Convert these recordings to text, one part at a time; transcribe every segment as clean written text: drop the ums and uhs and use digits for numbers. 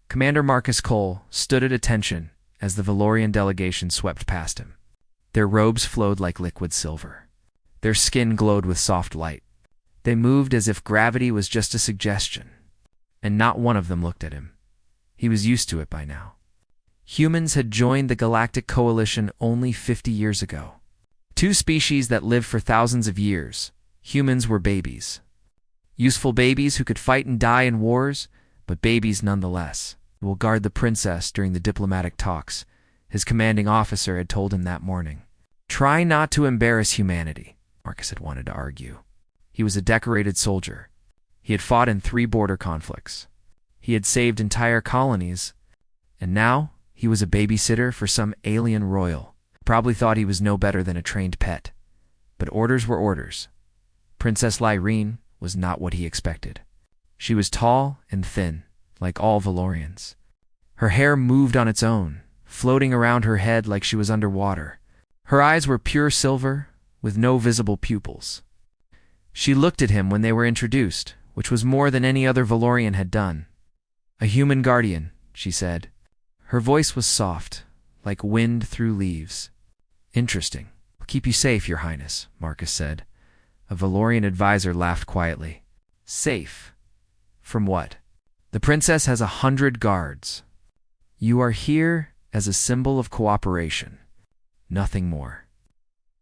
Commander Marcus Cole stood at attention as the Valorian delegation swept past him. Their robes flowed like liquid silver. Their skin glowed with soft light. They moved as if gravity was just a suggestion. And not one of them looked at him. He was used to it by now. Humans had joined the Galactic Coalition only 50 years ago. Two species that lived for thousands of years. Humans were babies. Useful babies who could fight and die in wars, but babies nonetheless. Will guard the princess during the diplomatic talks, his commanding officer had told him that morning. Try not to embarrass humanity, Marcus had wanted to argue. He was a decorated soldier. He had fought in 3 border conflicts. He had saved entire colonies, and now he was a babysitter for some alien royal. Probably thought he was no better than a trained pet. But orders were orders. Princess Lyrene was not what he expected. She was tall and thin, like all Valorians. Her hair moved on its own, floating around her head like she was underwater. Her eyes were pure silver, with no visible pupils. She looked at him when they were introduced, which was more than any other Valorian had done. "A human guardian," she said. Her voice was soft, like wind through leaves. "Interesting. I'll keep you safe, Your Highness," Marcus said. A Valorian advisor laughed quietly. "Safe? From what?" "The princess has 100 guards. You are here as a symbol of cooperation. Nothing more."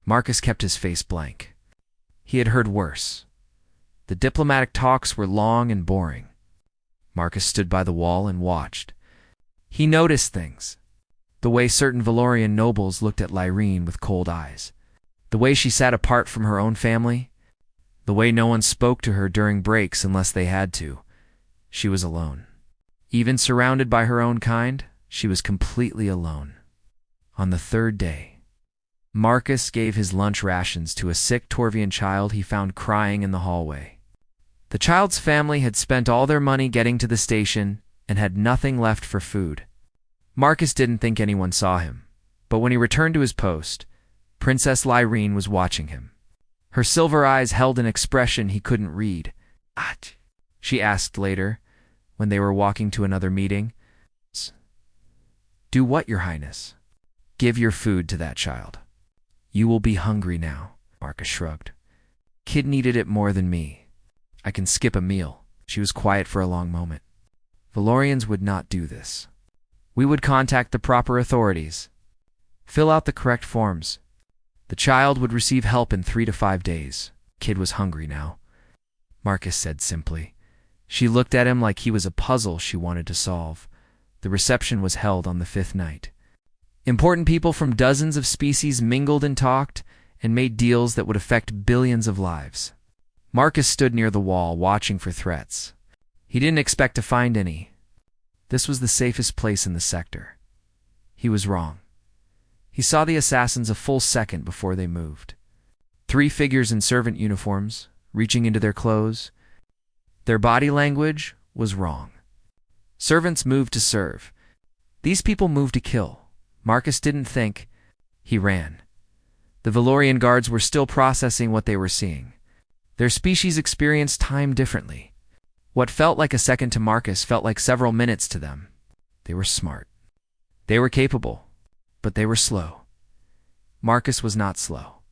Marcus kept his face blank. He had heard worse. The diplomatic talks were long and boring. Marcus stood by the wall and watched. He noticed things. The way certain Valorian nobles looked at Lyrene with cold eyes. The way she sat apart from her own family. The way no one spoke to her during breaks unless they had to. She was alone. Even surrounded by her own kind, she was completely alone. On the 3rd day, Marcus gave his lunch rations to a sick Torvian child he found crying in the hallway. The child's family had spent all their money getting to the station and had nothing left for food. Marcus didn't think anyone saw him, but when he returned to his post, Princess Lyrene was watching him. Her silver eyes held an expression he couldn't read. "What?" she asked later, when they were walking to another meeting. "Do what, Your Highness?" "Give your food to that child. You will be hungry now," Marcus shrugged. "Kid needed it more than me. I can skip a meal." She was quiet for a long moment. "Valorians would not do this. We would contact the proper authorities. Fill out the correct forms. The child would receive help in 3 to 5 days. Kid was hungry now," Marcus said simply. She looked at him like he was a puzzle she wanted to solve. The reception was held on the 5th night. Important people from dozens of species mingled and talked and made deals that would affect billions of lives. Marcus stood near the wall, watching for threats. He didn't expect to find any. This was the safest place in the sector. He was wrong. He saw the assassins a full second before they moved. 3 figures in servant uniforms, reaching into their clothes. Their body language was wrong. Servants moved to serve. These people moved to kill. Marcus didn't think. He ran. The Valorian guards were still processing what they were seeing. Their species experienced time differently. What felt like a second to Marcus felt like several minutes to them. They were smart. They were capable, but they were slow. Marcus was not slow.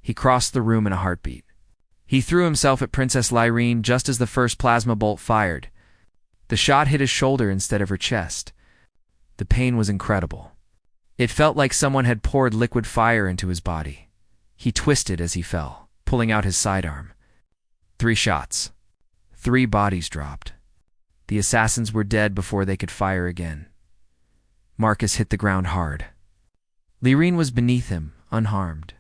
He crossed the room in a heartbeat. He threw himself at Princess Lyrene just as the first plasma bolt fired. The shot hit his shoulder instead of her chest. The pain was incredible. It felt like someone had poured liquid fire into his body. He twisted as he fell, pulling out his sidearm. 3 shots. 3 bodies dropped. The assassins were dead before they could fire again. Marcus hit the ground hard. Lyrene was beneath him, unharmed.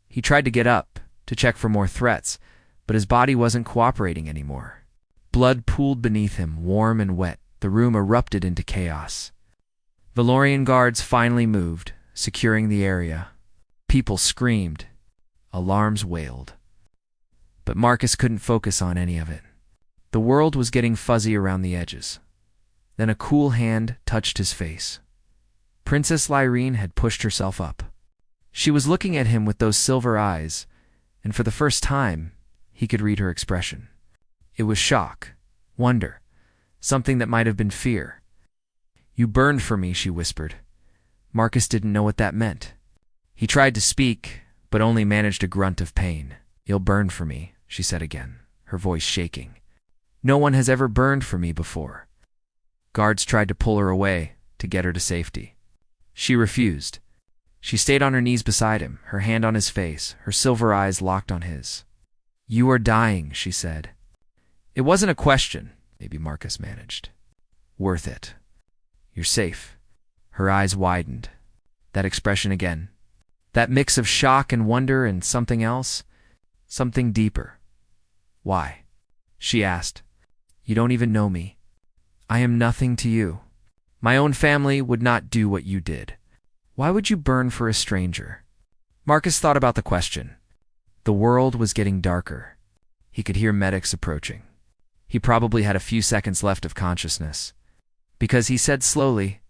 He tried to get up, to check for more threats, but his body wasn't cooperating anymore. Blood pooled beneath him, warm and wet. The room erupted into chaos. Valorian guards finally moved, securing the area. People screamed. Alarms wailed. But Marcus couldn't focus on any of it. The world was getting fuzzy around the edges. Then a cool hand touched his face. Princess Lyrene had pushed herself up. She was looking at him with those silver eyes, and for the first time, he could read her expression. It was shock, wonder, something that might have been fear. You burned for me, she whispered. Marcus didn't know what that meant. He tried to speak, but only managed a grunt of pain. You'll burn for me, she said again, her voice shaking. No one has ever burned for me before. Guards tried to pull her away, to get her to safety. She refused. She stayed on her knees beside him, her hand on his face, her silver eyes locked on his. You are dying, she said. It wasn't a question, maybe Marcus managed. Worth it. You're safe. Her eyes widened. That expression again. That mix of shock and wonder and something else. Something deeper. Why? She asked. You don't even know me. I am nothing to you. My own family would not do what you did. Why would you burn for a stranger? Marcus thought about the question. The world was getting darker. He could hear medics approaching. He probably had a few seconds left of consciousness. Because he said slowly,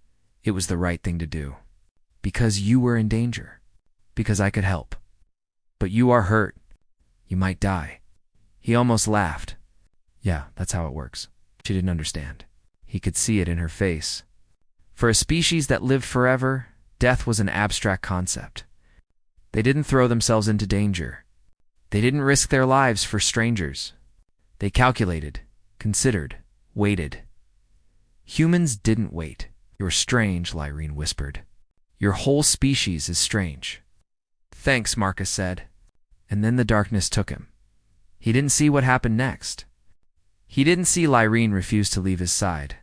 it was the right thing to do. Because you were in danger. Because I could help. But you are hurt. You might die. He almost laughed. Yeah, that's how it works. She didn't understand. He could see it in her face. For a species that lived forever, death was an abstract concept. They didn't throw themselves into danger. They didn't risk their lives for strangers. They calculated, considered, waited. Humans didn't wait. You're strange, Lyrene whispered. Your whole species is strange. Thanks, Marcus said. And then the darkness took him. He didn't see what happened next. He didn't see Lyrene refuse to leave his side.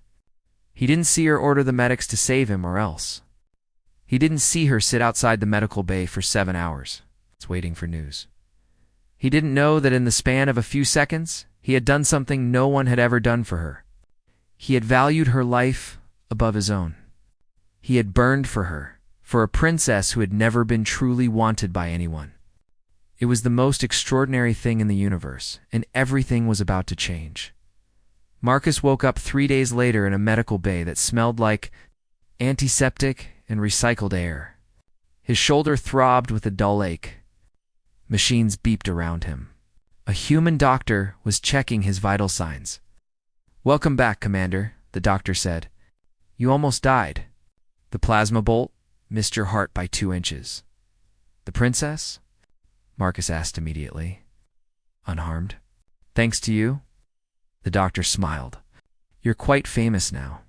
He didn't see her order the medics to save him or else. He didn't see her sit outside the medical bay for 7 hours, waiting for news. He didn't know that in the span of a few seconds, he had done something no one had ever done for her. He had valued her life above his own. He had burned for a princess who had never been truly wanted by anyone. It was the most extraordinary thing in the universe, and everything was about to change. Marcus woke up 3 days later in a medical bay that smelled like antiseptic and recycled air. His shoulder throbbed with a dull ache. Machines beeped around him. A human doctor was checking his vital signs. Welcome back, Commander, the doctor said. You almost died. The plasma bolt missed your heart by 2 inches. The princess? Marcus asked immediately. Unharmed. Thanks to you? The doctor smiled. You're quite famous now.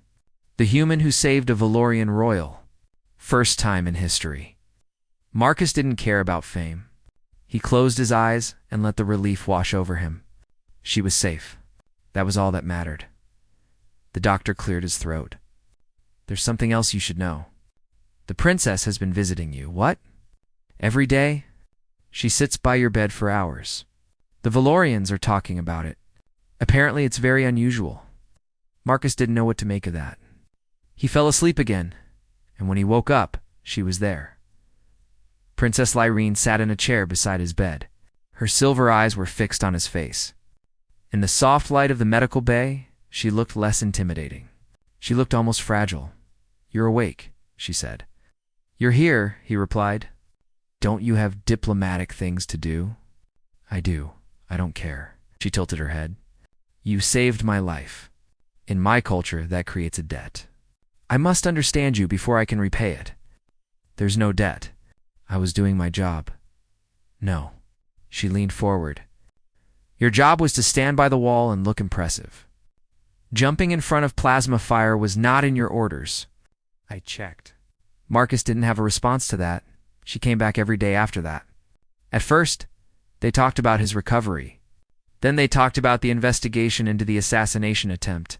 The human who saved a Valorian royal. First time in history. Marcus didn't care about fame. He closed his eyes and let the relief wash over him. She was safe. That was all that mattered. The doctor cleared his throat. There's something else you should know. The princess has been visiting you. What? Every day? She sits by your bed for hours. The Valorians are talking about it. Apparently it's very unusual. Marcus didn't know what to make of that. He fell asleep again, and when he woke up, she was there. Princess Lyrene sat in a chair beside his bed. Her silver eyes were fixed on his face. In the soft light of the medical bay, she looked less intimidating. She looked almost fragile. You're awake, she said. You're here, he replied. Don't you have diplomatic things to do? I do. I don't care. She tilted her head. You saved my life. In my culture, that creates a debt. I must understand you before I can repay it. There's no debt. I was doing my job. No. She leaned forward. Your job was to stand by the wall and look impressive. Jumping in front of plasma fire was not in your orders. I checked. Marcus didn't have a response to that. She came back every day after that. At first, they talked about his recovery. Then they talked about the investigation into the assassination attempt.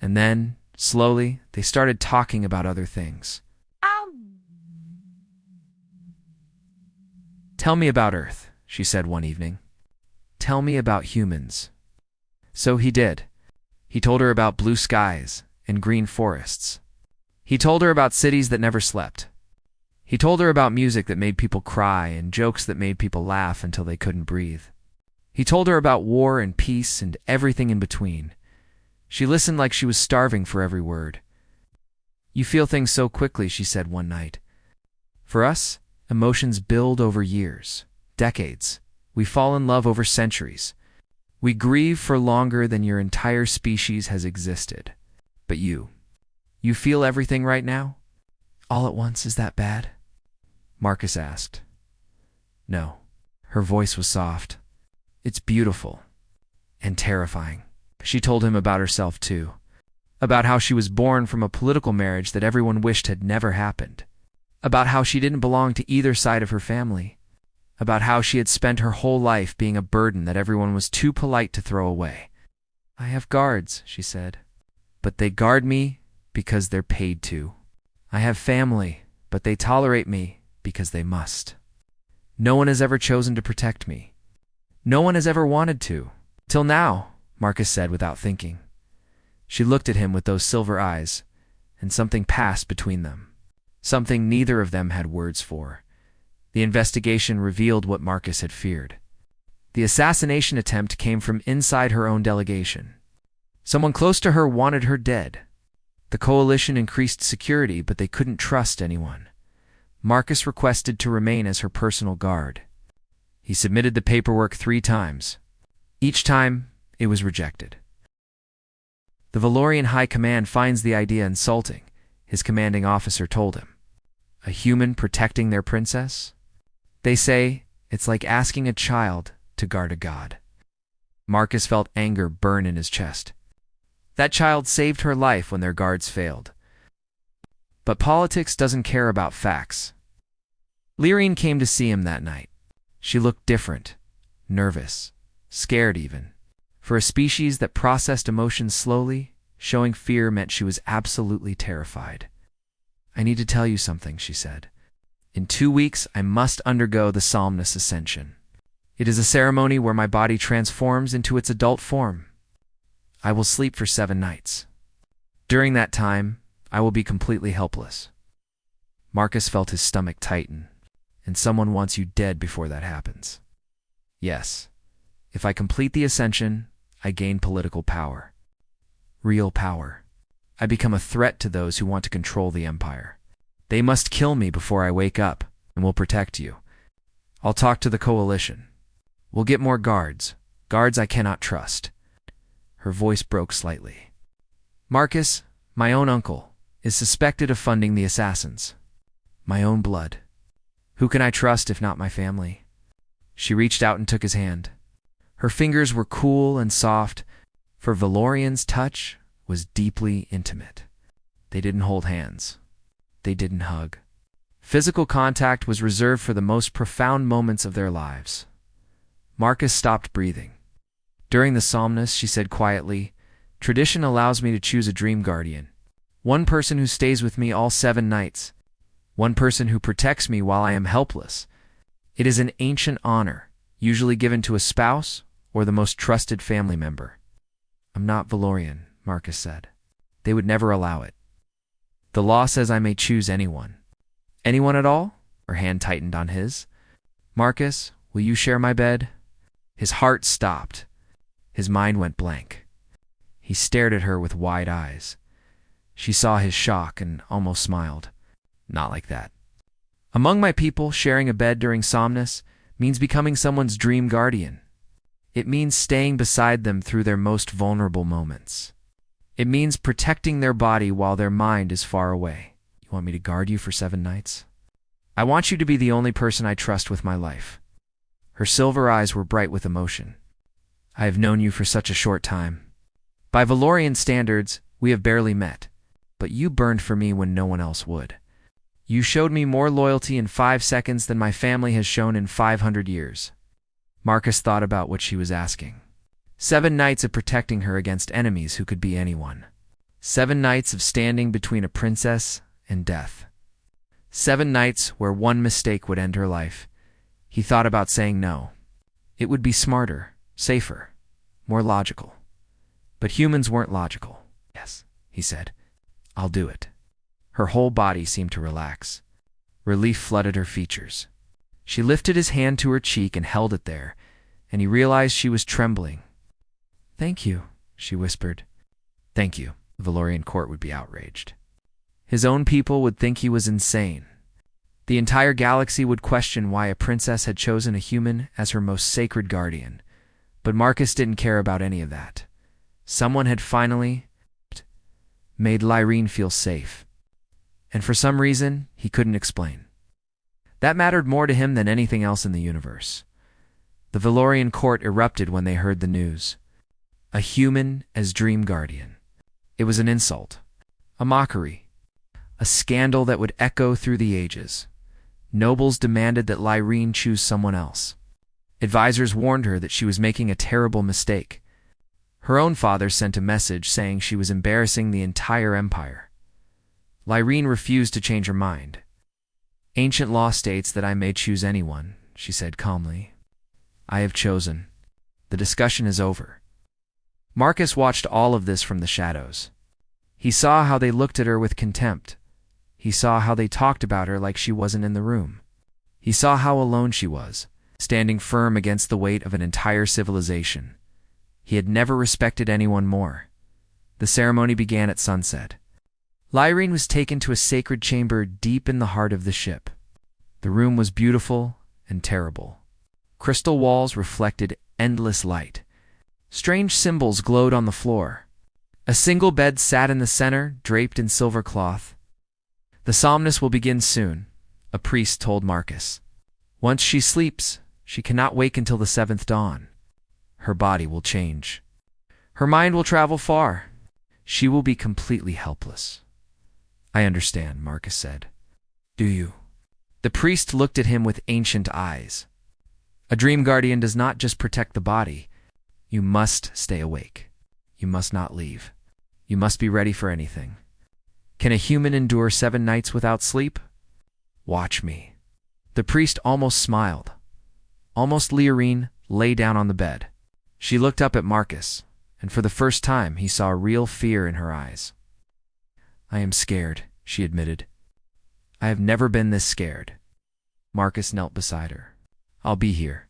And then, slowly, they started talking about other things. Tell me about Earth, she said one evening. Tell me about humans. So he did. He told her about blue skies and green forests. He told her about cities that never slept. He told her about music that made people cry and jokes that made people laugh until they couldn't breathe. He told her about war and peace and everything in between. She listened like she was starving for every word. You feel things so quickly, she said one night. For us, emotions build over years, decades. We fall in love over centuries. We grieve for longer than your entire species has existed. But you You feel everything right now? All at once, is that bad? Marcus asked. No. Her voice was soft. It's beautiful. And terrifying. She told him about herself, too. About how she was born from a political marriage that everyone wished had never happened. About how she didn't belong to either side of her family. About how she had spent her whole life being a burden that everyone was too polite to throw away. I have guards, she said. But they guard me because they're paid to. I have family, but they tolerate me because they must. No one has ever chosen to protect me. No one has ever wanted to. Till now, Marcus said without thinking. She looked at him with those silver eyes, and something passed between them. Something neither of them had words for. The investigation revealed what Marcus had feared. The assassination attempt came from inside her own delegation. Someone close to her wanted her dead. The coalition increased security, but they couldn't trust anyone. Marcus requested to remain as her personal guard. He submitted the paperwork 3 times. Each time, it was rejected. The Valorian High Command finds the idea insulting, his commanding officer told him. A human protecting their princess? They say it's like asking a child to guard a god. Marcus felt anger burn in his chest. That child saved her life when their guards failed. But politics doesn't care about facts. Lyrine came to see him that night. She looked different, nervous, scared even. For a species that processed emotions slowly, showing fear meant she was absolutely terrified. I need to tell you something, she said. In 2 weeks, I must undergo the Somnus Ascension. It is a ceremony where my body transforms into its adult form. I will sleep for 7 nights. During that time, I will be completely helpless. Marcus felt his stomach tighten, and someone wants you dead before that happens. Yes, if I complete the ascension, I gain political power. Real power. I become a threat to those who want to control the empire. They must kill me before I wake up, and will protect you. I'll talk to the coalition. We'll get more guards I cannot trust. Her voice broke slightly. Marcus, my own uncle, is suspected of funding the assassins. My own blood. Who can I trust if not my family? She reached out and took his hand. Her fingers were cool and soft, for Valorian's touch was deeply intimate. They didn't hold hands. They didn't hug. Physical contact was reserved for the most profound moments of their lives. Marcus stopped breathing. During the Somnus, she said quietly, Tradition allows me to choose a dream guardian. One person who stays with me all 7 nights. One person who protects me while I am helpless. It is an ancient honor, usually given to a spouse or the most trusted family member. I'm not Valorian, Marcus said. They would never allow it. The law says I may choose anyone. Anyone at all? Her hand tightened on his. Marcus, will you share my bed? His heart stopped. His mind went blank. He stared at her with wide eyes. She saw his shock and almost smiled. Not like that. Among my people, sharing a bed during Somnus means becoming someone's dream guardian. It means staying beside them through their most vulnerable moments. It means protecting their body while their mind is far away. You want me to guard you for 7 nights? I want you to be the only person I trust with my life. Her silver eyes were bright with emotion. I have known you for such a short time. By Valorian standards, we have barely met, but you burned for me when no one else would. You showed me more loyalty in 5 seconds than my family has shown in 500 years. Marcus thought about what she was asking. 7 nights of protecting her against enemies who could be anyone. 7 nights of standing between a princess and death. 7 nights where one mistake would end her life. He thought about saying no. It would be smarter, safer, more logical. But humans weren't logical. Yes, he said. I'll do it. Her whole body seemed to relax. Relief flooded her features. She lifted his hand to her cheek and held it there, and he realized she was trembling. Thank you, she whispered. Thank you. The Valorian court would be outraged. His own people would think he was insane. The entire galaxy would question why a princess had chosen a human as her most sacred guardian. But Marcus didn't care about any of that. Someone had finally made Lyrene feel safe. And for some reason, he couldn't explain. That mattered more to him than anything else in the universe. The Valorian court erupted when they heard the news. A human as Dream Guardian. It was an insult, a mockery, a scandal that would echo through the ages. Nobles demanded that Lyrene choose someone else. Advisors warned her that she was making a terrible mistake. Her own father sent a message saying she was embarrassing the entire empire. Lyrene refused to change her mind. "Ancient law states that I may choose anyone," she said calmly. "I have chosen. The discussion is over." Marcus watched all of this from the shadows. He saw how they looked at her with contempt. He saw how they talked about her like she wasn't in the room. He saw how alone she was, standing firm against the weight of an entire civilization. He had never respected anyone more. The ceremony began at sunset. Lyrene was taken to a sacred chamber deep in the heart of the ship. The room was beautiful and terrible. Crystal walls reflected endless light. Strange symbols glowed on the floor. A single bed sat in the center, draped in silver cloth. "The somnus will begin soon," a priest told Marcus. "Once she sleeps, she cannot wake until the 7th dawn. Her body will change. Her mind will travel far. She will be completely helpless." "I understand," Marcus said. "Do you?" The priest looked at him with ancient eyes. "A dream guardian does not just protect the body. You must stay awake. You must not leave. You must be ready for anything. Can a human endure 7 nights without sleep? Watch me." The priest almost smiled. Almost Lyrene lay down on the bed. She looked up at Marcus, and for the first time he saw real fear in her eyes. "I am scared," she admitted. "I have never been this scared." Marcus knelt beside her. "I'll be here.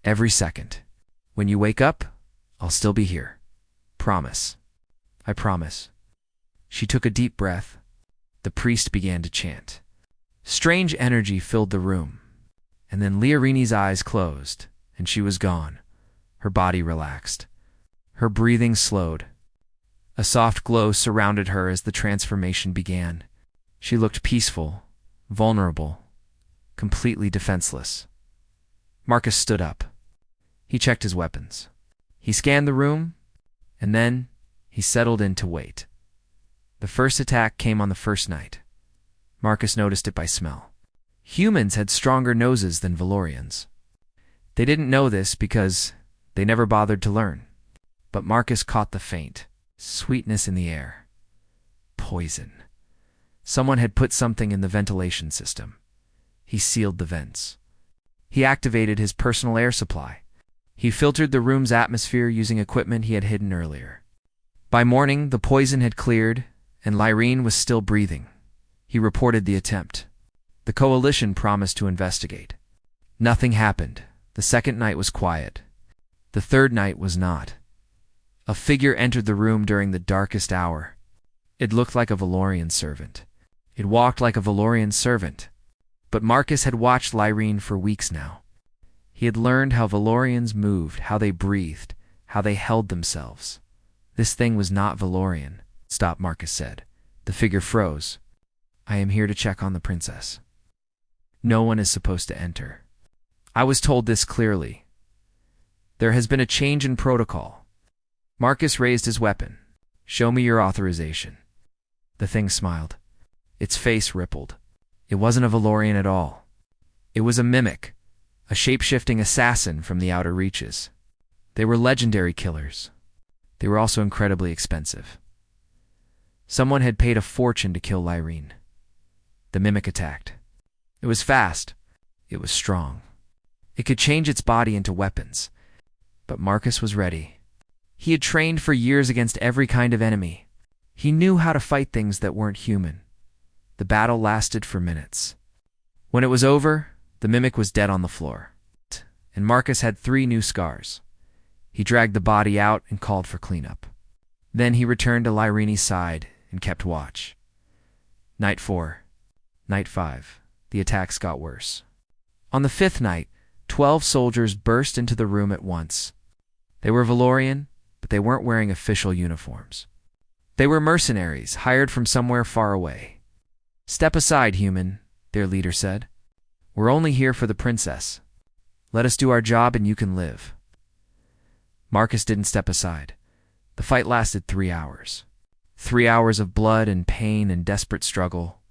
Every second. When you wake up, I'll still be here. Promise." "I promise." She took a deep breath. The priest began to chant. Strange energy filled the room. And then Lyarene's eyes closed, and she was gone. Her body relaxed. Her breathing slowed. A soft glow surrounded her as the transformation began. She looked peaceful, vulnerable, completely defenseless. Marcus stood up. He checked his weapons. He scanned the room, and then he settled in to wait. The first attack came on the first night. Marcus noticed it by smell. Humans had stronger noses than Valorians. They didn't know this because they never bothered to learn. But Marcus caught the faint sweetness in the air. Poison. Someone had put something in the ventilation system. He sealed the vents. He activated his personal air supply. He filtered the room's atmosphere using equipment he had hidden earlier. By morning, the poison had cleared, and Lyrene was still breathing. He reported the attempt. The coalition promised to investigate. Nothing happened. The second night was quiet. The third night was not. A figure entered the room during the darkest hour. It looked like a Valorian servant. It walked like a Valorian servant. But Marcus had watched Lyrene for weeks now. He had learned how Valorians moved, how they breathed, how they held themselves. This thing was not Valorian. "Stop," Marcus said. The figure froze. "I am here to check on the princess. No one is supposed to enter. I was told this clearly. There has been a change in protocol." Marcus raised his weapon. "Show me your authorization." The thing smiled. Its face rippled. It wasn't a Valorian at all. It was a mimic, a shape-shifting assassin from the outer reaches. They were legendary killers. They were also incredibly expensive. Someone had paid a fortune to kill Lyrene. The mimic attacked. It was fast. It was strong. It could change its body into weapons. But Marcus was ready. He had trained for years against every kind of enemy. He knew how to fight things that weren't human. The battle lasted for minutes. When it was over, the mimic was dead on the floor. And Marcus had 3 new scars. He dragged the body out and called for cleanup. Then he returned to Lyrene's side and kept watch. Night 4. Night 5. The attacks got worse. On the 5th night, 12 soldiers burst into the room at once. They were Valorian, but they weren't wearing official uniforms. They were mercenaries, hired from somewhere far away. "Step aside, human," their leader said. "We're only here for the princess. Let us do our job and you can live." Marcus didn't step aside. The fight lasted 3 hours. 3 hours of blood and pain and desperate struggle.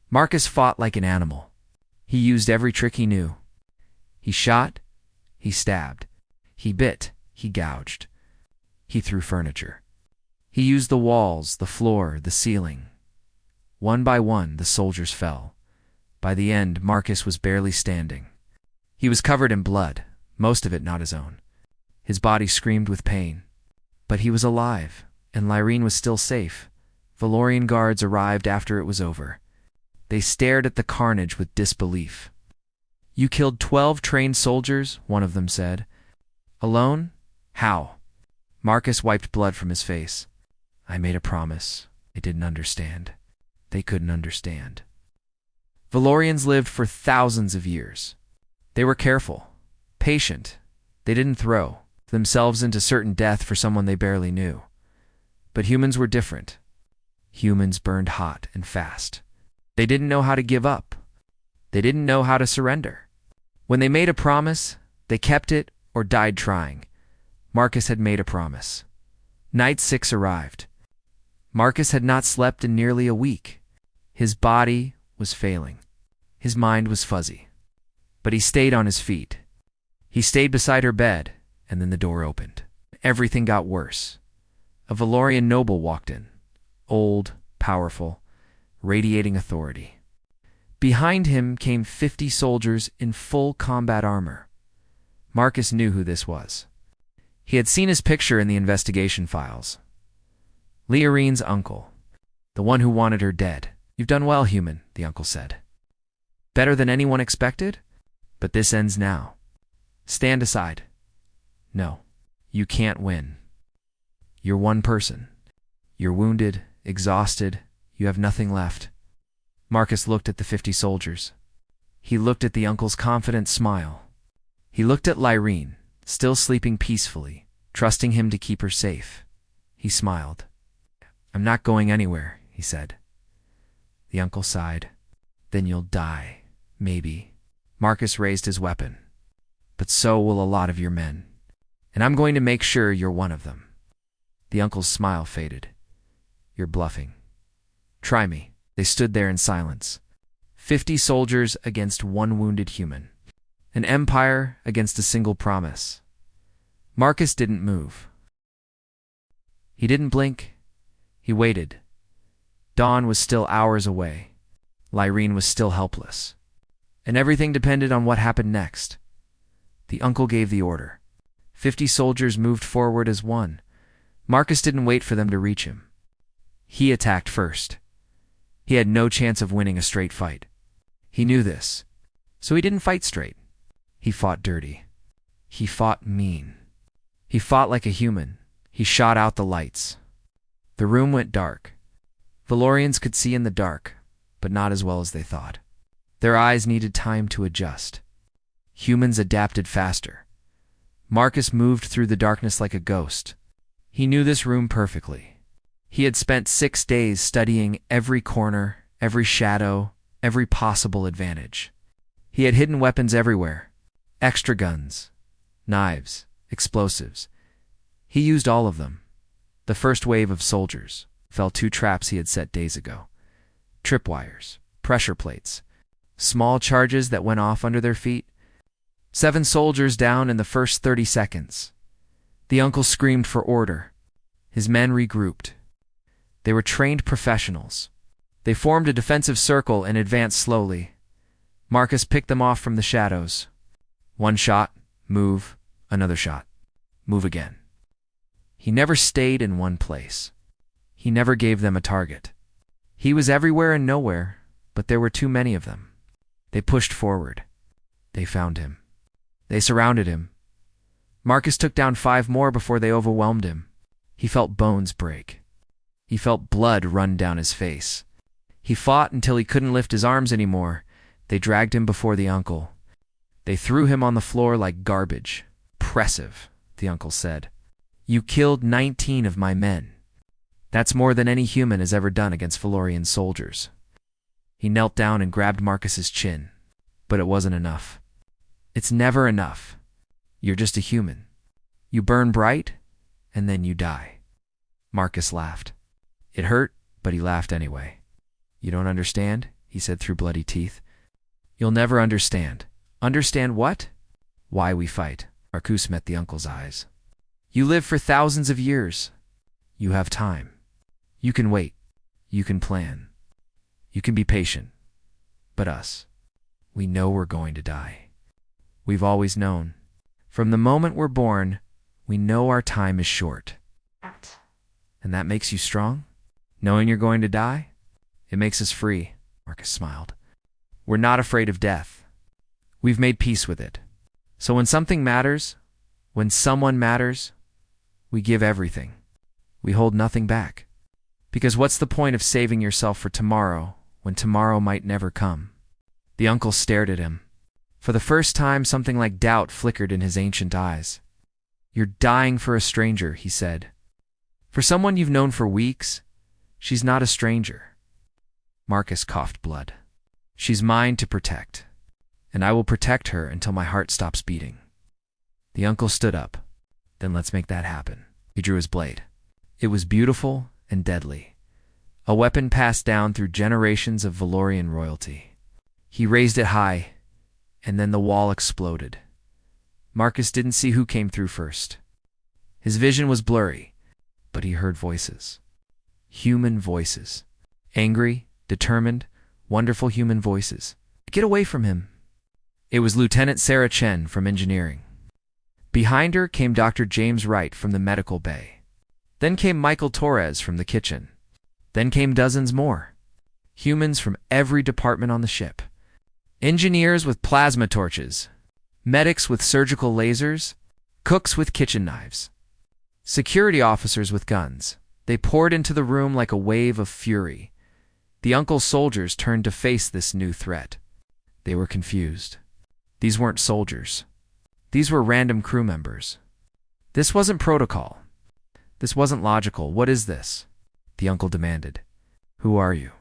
Marcus fought like an animal. He used every trick he knew. He shot, he stabbed, he bit, he gouged. He threw furniture. He used the walls, the floor, the ceiling. One by one, the soldiers fell. By the end, Marcus was barely standing. He was covered in blood, most of it not his own. His body screamed with pain. But he was alive, and Lyrene was still safe. Valorian guards arrived after it was over. They stared at the carnage with disbelief. "You killed 12 trained soldiers," one of them said. "Alone? How?" Marcus wiped blood from his face. "I made a promise. They didn't understand. They couldn't understand." Valorians lived for thousands of years. They were careful, patient. They didn't throw themselves into certain death for someone they barely knew. But humans were different. Humans burned hot and fast. They didn't know how to give up. They didn't know how to surrender. When they made a promise, they kept it or died trying. Marcus had made a promise. Night 6 arrived. Marcus had not slept in nearly a week. His body was failing. His mind was fuzzy. But he stayed on his feet. He stayed beside her bed, and then the door opened. Everything got worse. A Valorian noble walked in. Old, powerful, radiating authority. Behind him came 50 soldiers in full combat armor. Marcus knew who this was. He had seen his picture in the investigation files. Lyarene's uncle, the one who wanted her dead. "You've done well, human," the uncle said. "Better than anyone expected? But this ends now. Stand aside." "No, you can't win. You're one person. You're wounded, exhausted, you have nothing left." Marcus looked at the 50 soldiers. He looked at the uncle's confident smile. He looked at Lyrene, still sleeping peacefully, trusting him to keep her safe. He smiled. "I'm not going anywhere," he said. The uncle sighed. "Then you'll die, maybe." Marcus raised his weapon. "But so will a lot of your men. And I'm going to make sure you're one of them." The uncle's smile faded. "You're bluffing. Try me." They stood there in silence. 50 soldiers against one wounded human. An empire against a single promise. Marcus didn't move. He didn't blink. He waited. Dawn was still hours away. Lyrene was still helpless. And everything depended on what happened next. The uncle gave the order. 50 soldiers moved forward as one. Marcus didn't wait for them to reach him. He attacked first. He had no chance of winning a straight fight. He knew this. So he didn't fight straight. He fought dirty. He fought mean. He fought like a human. He shot out the lights. The room went dark. Valorians could see in the dark, but not as well as they thought. Their eyes needed time to adjust. Humans adapted faster. Marcus moved through the darkness like a ghost. He knew this room perfectly. He had spent 6 days studying every corner, every shadow, every possible advantage. He had hidden weapons everywhere. Extra guns, knives, explosives. He used all of them. The first wave of soldiers fell 2 traps he had set days ago. Tripwires, pressure plates, small charges that went off under their feet. 7 soldiers down in the first 30 seconds. The uncle screamed for order. His men regrouped. They were trained professionals. They formed a defensive circle and advanced slowly. Marcus picked them off from the shadows. 1 shot, move, another shot, move again. He never stayed in one place. He never gave them a target. He was everywhere and nowhere, but there were too many of them. They pushed forward. They found him. They surrounded him. Marcus took down 5 more before they overwhelmed him. He felt bones break. He felt blood run down his face. He fought until he couldn't lift his arms anymore. They dragged him before the uncle. They threw him on the floor like garbage. "Impressive," the uncle said. "You killed 19 of my men. That's more than any human has ever done against Valorian soldiers. He knelt down and grabbed Marcus's chin. But it wasn't enough. It's never enough. You're just a human. You burn bright, and then you die. Marcus laughed. It hurt, but he laughed anyway. You don't understand, he said through bloody teeth. You'll never understand. Understand what? Why we fight. Marcus met the uncle's eyes. You live for thousands of years. You have time. You can wait. You can plan. You can be patient. But us, we know we're going to die. We've always known. From the moment we're born, we know our time is short. And that makes you strong? Knowing you're going to die? It makes us free, Marcus smiled. We're not afraid of death. We've made peace with it. So when something matters, when someone matters, we give everything. We hold nothing back. Because what's the point of saving yourself for tomorrow when tomorrow might never come? The uncle stared at him. For the first time, something like doubt flickered in his ancient eyes. You're dying for a stranger, he said. For someone you've known for weeks, she's not a stranger. Marcus coughed blood. She's mine to protect, and I will protect her until my heart stops beating. The uncle stood up. Then let's make that happen. He drew his blade. It was beautiful and deadly, a weapon passed down through generations of Valorian royalty. He raised it high, and then the wall exploded. Marcus didn't see who came through first. His vision was blurry, but he heard voices. Human voices. Angry, determined, wonderful human voices. Get away from him. It was Lieutenant Sarah Chen from engineering. Behind her came Dr. James Wright from the medical bay. Then came Michael Torres from the kitchen. Then came dozens more. Humans from every department on the ship. Engineers with plasma torches. Medics with surgical lasers. Cooks with kitchen knives. Security officers with guns. They poured into the room like a wave of fury. The uncle's soldiers turned to face this new threat. They were confused. These weren't soldiers. These were random crew members. This wasn't protocol. This wasn't logical. What is this? The uncle demanded. Who are you?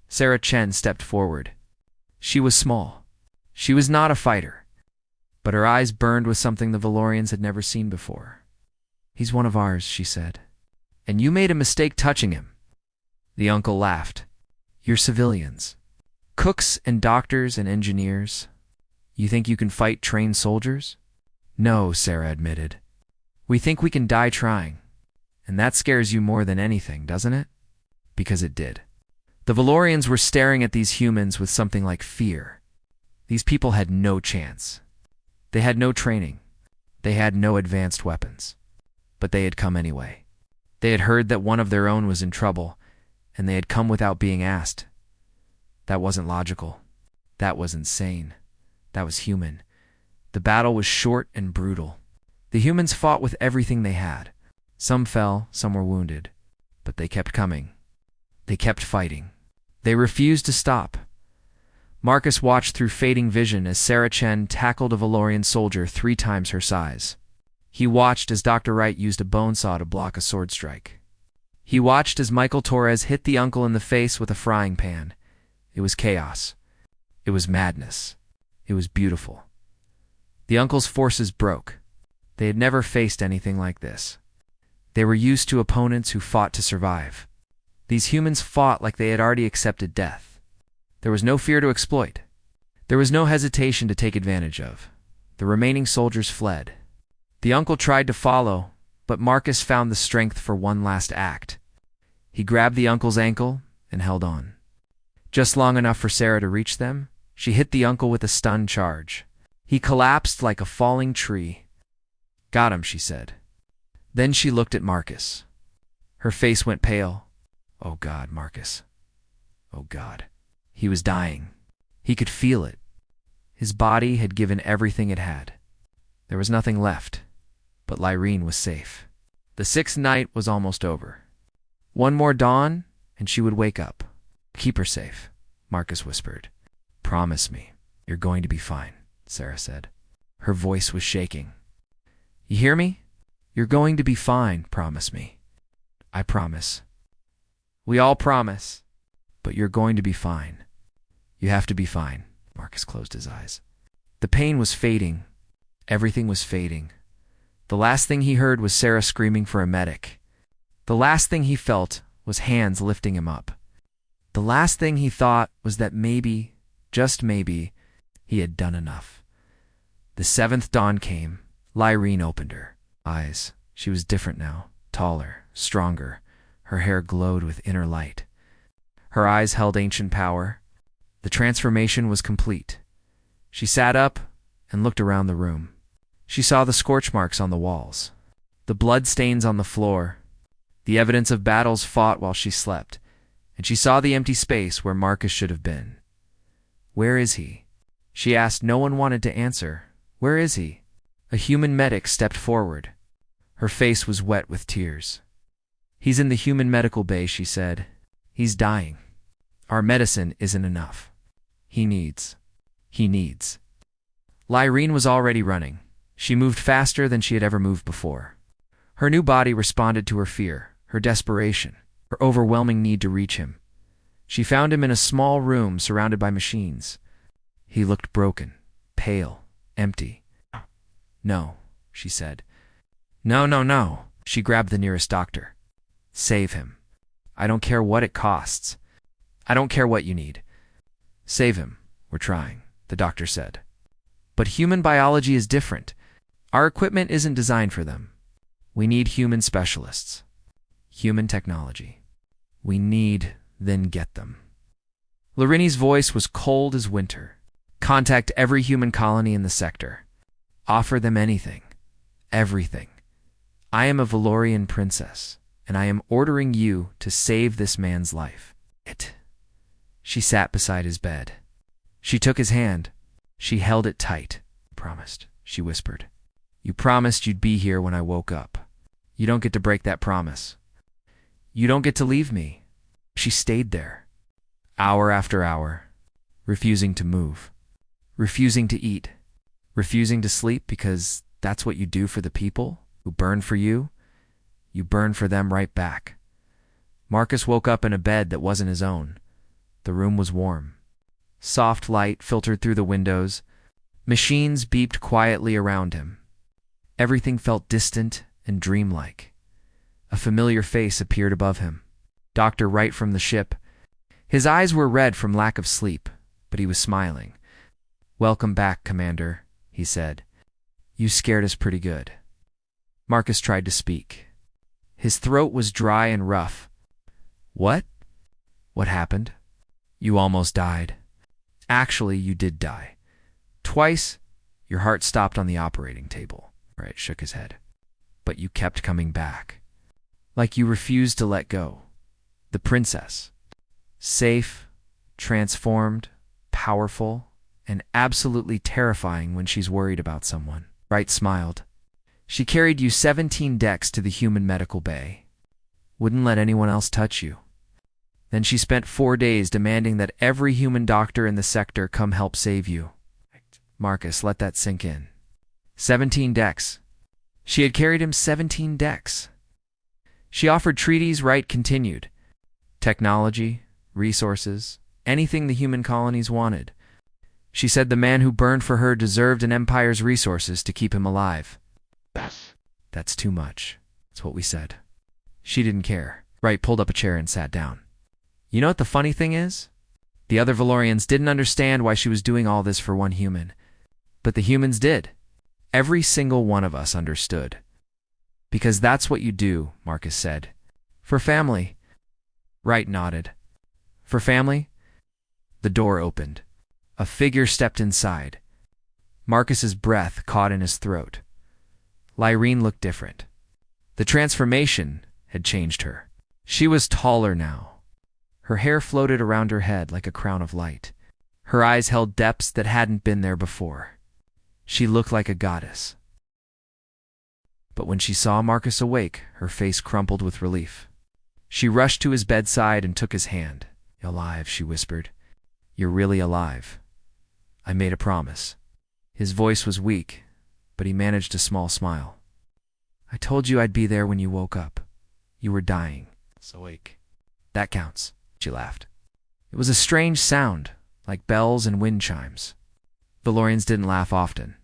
Sarah Chen stepped forward. She was small. She was not a fighter. But her eyes burned with something the Valorians had never seen before. He's one of ours, she said. And you made a mistake touching him. The uncle laughed. You're civilians. Cooks and doctors and engineers. You think you can fight trained soldiers? No, Sarah admitted. We think we can die trying. And that scares you more than anything, doesn't it? Because it did. The Valorians were staring at these humans with something like fear. These people had no chance. They had no training. They had no advanced weapons. But they had come anyway. They had heard that one of their own was in trouble, and they had come without being asked. That wasn't logical. That was insane. That was human. The battle was short and brutal. The humans fought with everything they had. Some fell, some were wounded. But they kept coming. They kept fighting. They refused to stop. Marcus watched through fading vision as Sarah Chen tackled a Valorian soldier 3 times her size. He watched as Dr. Wright used a bone saw to block a sword strike. He watched as Michael Torres hit the uncle in the face with a frying pan. It was chaos. It was madness. It was beautiful. The uncle's forces broke. They had never faced anything like this. They were used to opponents who fought to survive. These humans fought like they had already accepted death. There was no fear to exploit. There was no hesitation to take advantage of. The remaining soldiers fled. The uncle tried to follow, but Marcus found the strength for one last act. He grabbed the uncle's ankle and held on. Just long enough for Sarah to reach them, she hit the uncle with a stun charge. He collapsed like a falling tree. Got him, she said. Then she looked at Marcus. Her face went pale. Oh God, Marcus. Oh God. He was dying. He could feel it. His body had given everything it had. There was nothing left, but Lyrene was safe. The 6th night was almost over. One more dawn, and she would wake up. Keep her safe, Marcus whispered. Promise me, you're going to be fine, Sarah said. Her voice was shaking. You hear me? You're going to be fine, promise me. I promise. We all promise. But you're going to be fine. You have to be fine. Marcus closed his eyes. The pain was fading. Everything was fading. The last thing he heard was Sarah screaming for a medic. The last thing he felt was hands lifting him up. The last thing he thought was that maybe, just maybe, he had done enough. The seventh dawn came. Lyrene opened her eyes. She was different now, taller, stronger. Her hair glowed with inner light. Her eyes held ancient power. The transformation was complete. She sat up and looked around the room. She saw the scorch marks on the walls, the blood stains on the floor, the evidence of battles fought while she slept, and she saw the empty space where Marcus should have been. Where is he? She asked. No one wanted to answer. Where is he? A human medic stepped forward. Her face was wet with tears. He's in the human medical bay, she said. He's dying. Our medicine isn't enough. He needs. Lyrene was already running. She moved faster than she had ever moved before. Her new body responded to her fear, her desperation, her overwhelming need to reach him. She found him in a small room surrounded by machines. He looked broken, pale, empty. No, she said. No. She grabbed the nearest doctor. Save him. I don't care what it costs. I don't care what you need. Save him. We're trying, the doctor said. But human biology is different. Our equipment isn't designed for them. We need human specialists. Human technology. We need, then get them. Lyrene's voice was cold as winter. Contact every human colony in the sector. Offer them anything. Everything. I am a Valorian princess, and I am ordering you to save this man's life. She sat beside his bed. She took his hand. She held it tight. Promised, she whispered. You promised you'd be here when I woke up. You don't get to break that promise. You don't get to leave me. She stayed there, hour after hour, refusing to move, refusing to eat, refusing to sleep, because that's what you do for the people who burn for you. You burn for them right back. Marcus woke up in a bed that wasn't his own. The room was warm. Soft light filtered through the windows. Machines beeped quietly around him. Everything felt distant and dreamlike. A familiar face appeared above him. Dr. Wright from the ship. His eyes were red from lack of sleep, but he was smiling. Welcome back, Commander, he said. You scared us pretty good. Marcus tried to speak. His throat was dry and rough. What? What happened? You almost died. Actually, you did die. Twice, your heart stopped on the operating table. Wright shook his head. But you kept coming back. Like you refused to let go. The princess. Safe, transformed, powerful, and absolutely terrifying when she's worried about someone. Wright smiled. She carried you 17 decks to the human medical bay. Wouldn't let anyone else touch you. Then she spent 4 days demanding that every human doctor in the sector come help save you. Marcus, let that sink in. 17 decks. She had carried him 17 decks. She offered treaties. Wright continued. Technology, resources, anything the human colonies wanted. She said the man who burned for her deserved an empire's resources to keep him alive. That's too much. That's what we said. She didn't care. Wright pulled up a chair and sat down. You know what the funny thing is? The other Valorians didn't understand why she was doing all this for one human. But the humans did. Every single one of us understood. Because that's what you do, Marcus said. For family. Wright nodded. For family? The door opened. A figure stepped inside. Marcus's breath caught in his throat. Lyrene looked different. The transformation had changed her. She was taller now. Her hair floated around her head like a crown of light. Her eyes held depths that hadn't been there before. She looked like a goddess. But when she saw Marcus awake, her face crumpled with relief. She rushed to his bedside and took his hand. Alive, she whispered. You're really alive. I made a promise. His voice was weak, but he managed a small smile. I told you I'd be there when you woke up. You were dying. So awake. That counts, she laughed. It was a strange sound, like bells and wind chimes. Valorians didn't laugh often.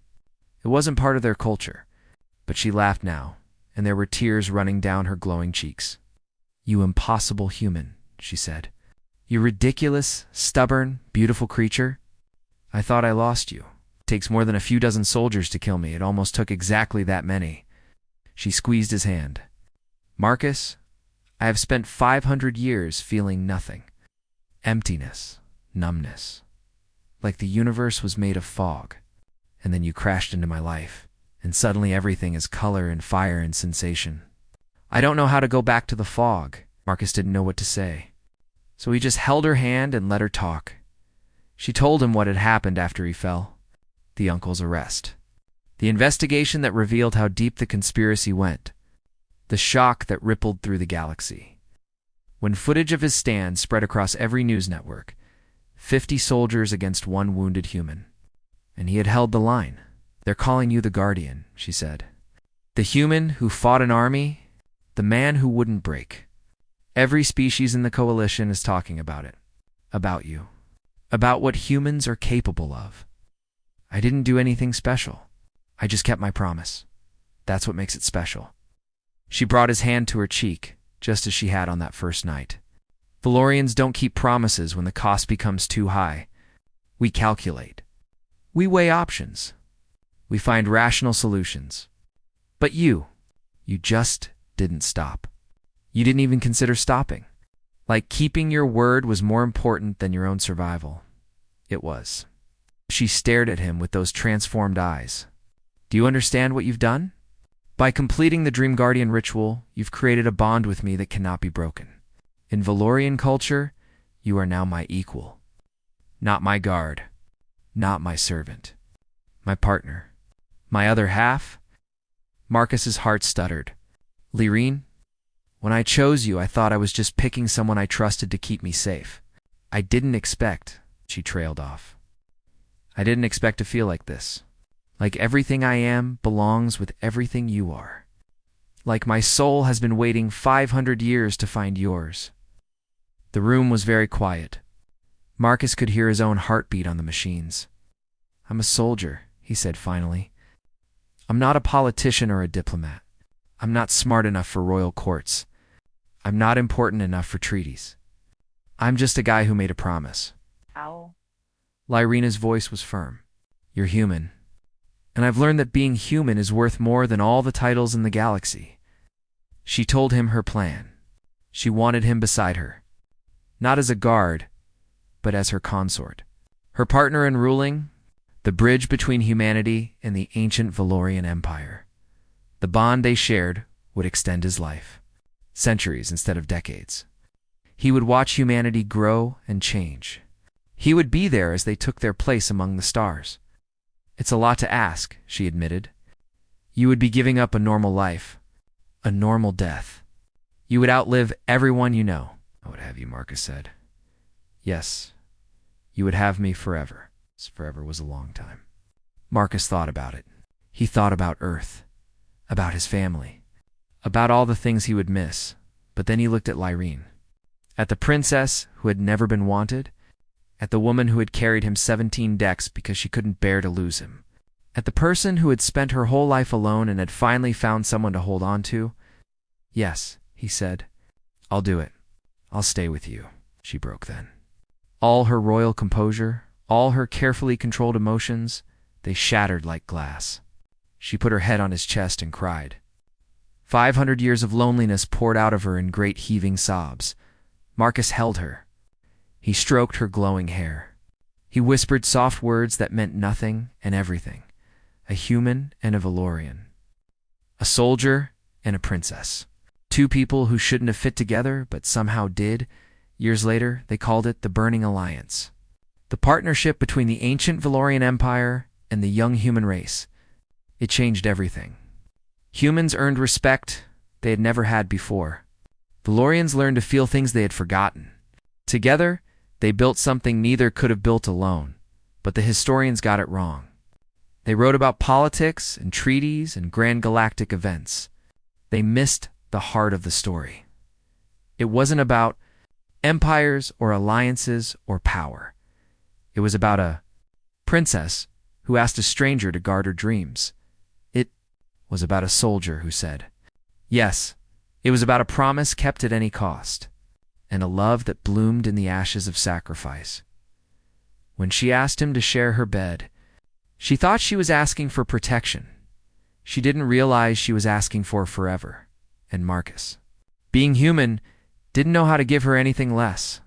It wasn't part of their culture. But she laughed now, and there were tears running down her glowing cheeks. "You impossible human," she said. "You ridiculous, stubborn, beautiful creature. I thought I lost you. It takes more than a few dozen soldiers to kill me. It almost took exactly that many." She squeezed his hand. "Marcus, I have spent 500 years feeling nothing. Emptiness, numbness. Like the universe was made of fog. And then you crashed into my life, and suddenly everything is color and fire and sensation. I don't know how to go back to the fog." Marcus didn't know what to say. So he just held her hand and let her talk. She told him what had happened after he fell. The uncle's arrest. The investigation that revealed how deep the conspiracy went. The shock that rippled through the galaxy. When footage of his stand spread across every news network, 50 soldiers against one wounded human. And he had held the line. "They're calling you the Guardian," she said. "The human who fought an army, the man who wouldn't break. Every species in the coalition is talking about it. About you. About what humans are capable of. I didn't do anything special. I just kept my promise. That's what makes it special." She brought his hand to her cheek, just as she had on that first night. "Valorians don't keep promises when the cost becomes too high. We calculate. We weigh options. We find rational solutions. But you just didn't stop. You didn't even consider stopping. Like keeping your word was more important than your own survival. It was." She stared at him with those transformed eyes. "Do you understand what you've done? By completing the Dream Guardian ritual, you've created a bond with me that cannot be broken. In Valorian culture, you are now my equal. Not my guard. Not my servant. My partner. My other half." Marcus's heart stuttered. "Lyrene, when I chose you, I thought I was just picking someone I trusted to keep me safe. I didn't expect," she trailed off. "I didn't expect to feel like this. Like everything I am belongs with everything you are. Like my soul has been waiting 500 years to find yours." The room was very quiet. Marcus could hear his own heartbeat on the machines. "I'm a soldier," he said finally. "I'm not a politician or a diplomat. I'm not smart enough for royal courts. I'm not important enough for treaties. I'm just a guy who made a promise." Ow. Lyrena's voice was firm. "You're human. And I've learned that being human is worth more than all the titles in the galaxy." She told him her plan. She wanted him beside her. Not as a guard, but as her consort. Her partner in ruling, the bridge between humanity and the ancient Valorian Empire. The bond they shared would extend his life. Centuries instead of decades. He would watch humanity grow and change. He would be there as they took their place among the stars. "It's a lot to ask," she admitted. "You would be giving up a normal life. A normal death. You would outlive everyone you know." "I would have you," Marcus said. "Yes, you would have me forever." Forever was a long time. Marcus thought about it. He thought about Earth, about his family, about all the things he would miss. But then he looked at Lyrene. At the princess who had never been wanted. At the woman who had carried him 17 decks because she couldn't bear to lose him. At the person who had spent her whole life alone and had finally found someone to hold on to. "Yes," he said. "I'll do it. I'll stay with you," she broke then. All her royal composure, all her carefully controlled emotions, they shattered like glass. She put her head on his chest and cried. 500 years of loneliness poured out of her in great heaving sobs. Marcus held her. He stroked her glowing hair. He whispered soft words that meant nothing and everything. A human and a Valorian. A soldier and a princess. Two people who shouldn't have fit together, but somehow did. Years later, they called it the Burning Alliance. The partnership between the ancient Valorian Empire and the young human race. It changed everything. Humans earned respect they had never had before. Valorians learned to feel things they had forgotten. Together, they built something neither could have built alone, but the historians got it wrong. They wrote about politics and treaties and grand galactic events. They missed the heart of the story. It wasn't about empires or alliances or power. It was about a princess who asked a stranger to guard her dreams. It was about a soldier who said yes. It was about a promise kept at any cost, and a love that bloomed in the ashes of sacrifice. When she asked him to share her bed, she thought she was asking for protection. She didn't realize she was asking for forever. And Marcus, being human, didn't know how to give her anything less.